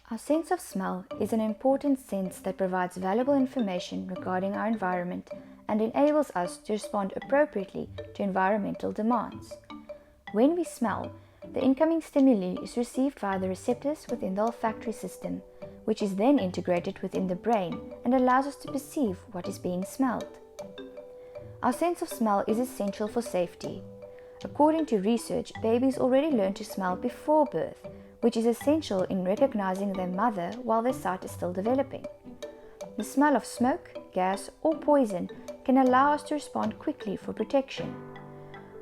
Our sense of smell is an important sense that provides valuable information regarding our environment and enables us to respond appropriately to environmental demands. When we smell, the incoming stimuli is received via the receptors within the olfactory system, which is then integrated within the brain and allows us to perceive what is being smelled. Our sense of smell is essential for safety. According to research, babies already learn to smell before birth, which is essential in recognizing their mother while their sight is still developing. The smell of smoke, gas, or poison can allow us to respond quickly for protection.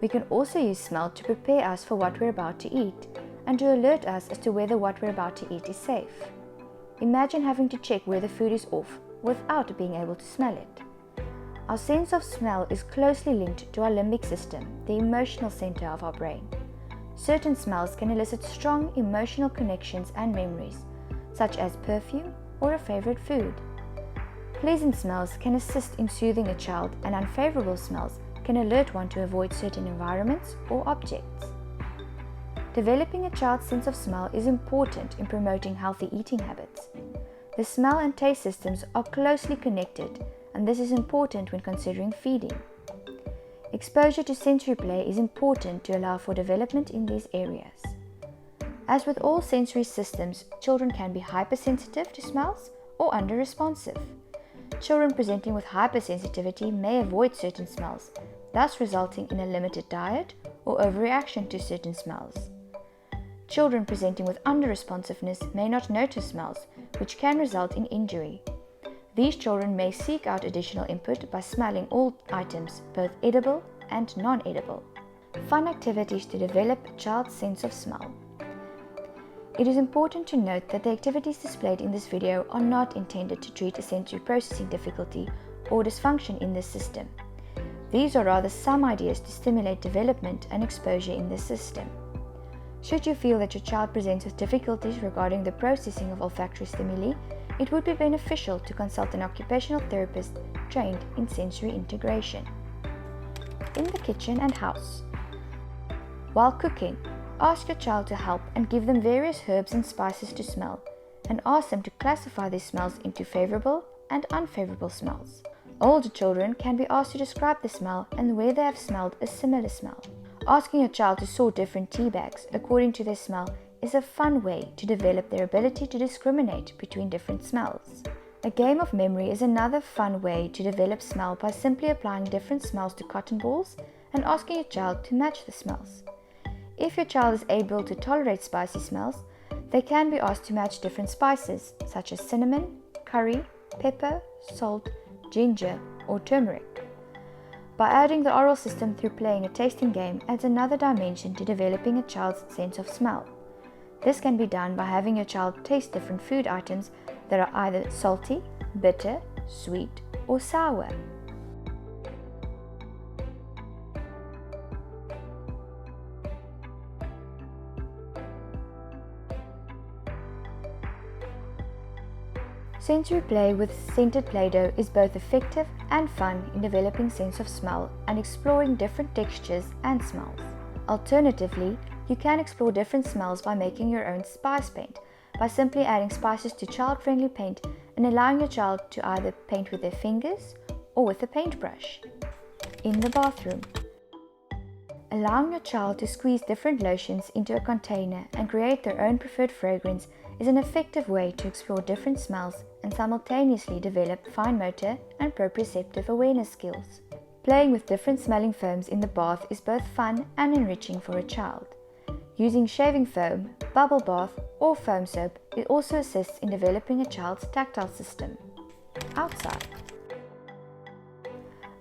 We can also use smell to prepare us for what we're about to eat and to alert us as to whether what we're about to eat is safe. Imagine having to check where the food is off without being able to smell it. Our sense of smell is closely linked to our limbic system, the emotional center of our brain. Certain smells can elicit strong emotional connections and memories, such as perfume or a favorite food. Pleasant smells can assist in soothing a child, and unfavorable smells can alert one to avoid certain environments or objects. Developing a child's sense of smell is important in promoting healthy eating habits. The smell and taste systems are closely connected, and this is important when considering feeding. Exposure to sensory play is important to allow for development in these areas. As with all sensory systems, children can be hypersensitive to smells or under-responsive. Children presenting with hypersensitivity may avoid certain smells, thus resulting in a limited diet or overreaction to certain smells. Children presenting with under-responsiveness may not notice smells, which can result in injury. These children may seek out additional input by smelling all items, both edible and non-edible. Fun activities to develop a child's sense of smell. It is important to note that the activities displayed in this video are not intended to treat a sensory processing difficulty or dysfunction in this system. These are rather some ideas to stimulate development and exposure in this system. Should you feel that your child presents with difficulties regarding the processing of olfactory stimuli, it would be beneficial to consult an occupational therapist trained in sensory integration. In the kitchen and house. While cooking, ask your child to help and give them various herbs and spices to smell, and ask them to classify these smells into favorable and unfavorable smells. Older children can be asked to describe the smell and where they have smelled a similar smell. Asking a child to sort different tea bags according to their smell is a fun way to develop their ability to discriminate between different smells. A game of memory is another fun way to develop smell by simply applying different smells to cotton balls and asking a child to match the smells. If your child is able to tolerate spicy smells, they can be asked to match different spices such as cinnamon, curry, pepper, salt, ginger, or turmeric. By adding the oral system through playing a tasting game adds another dimension to developing a child's sense of smell. This can be done by having your child taste different food items that are either salty, bitter, sweet, or sour. Sensory play with scented Play-Doh is both effective and fun in developing sense of smell and exploring different textures and smells. Alternatively, you can explore different smells by making your own spice paint, by simply adding spices to child-friendly paint and allowing your child to either paint with their fingers or with a paintbrush. In the bathroom. Allowing your child to squeeze different lotions into a container and create their own preferred fragrance is an effective way to explore different smells and simultaneously develop fine motor and proprioceptive awareness skills. Playing with different smelling foams in the bath is both fun and enriching for a child. Using shaving foam, bubble bath, or foam soap, it also assists in developing a child's tactile system. Outside.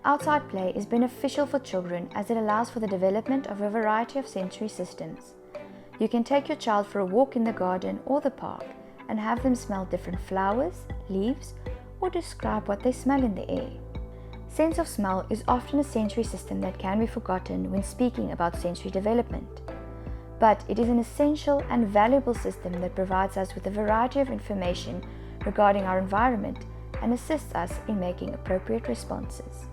Outside play is beneficial for children as it allows for the development of a variety of sensory systems. You can take your child for a walk in the garden or the park and have them smell different flowers, leaves, or describe what they smell in the air. Sense of smell is often a sensory system that can be forgotten when speaking about sensory development. But it is an essential and valuable system that provides us with a variety of information regarding our environment and assists us in making appropriate responses.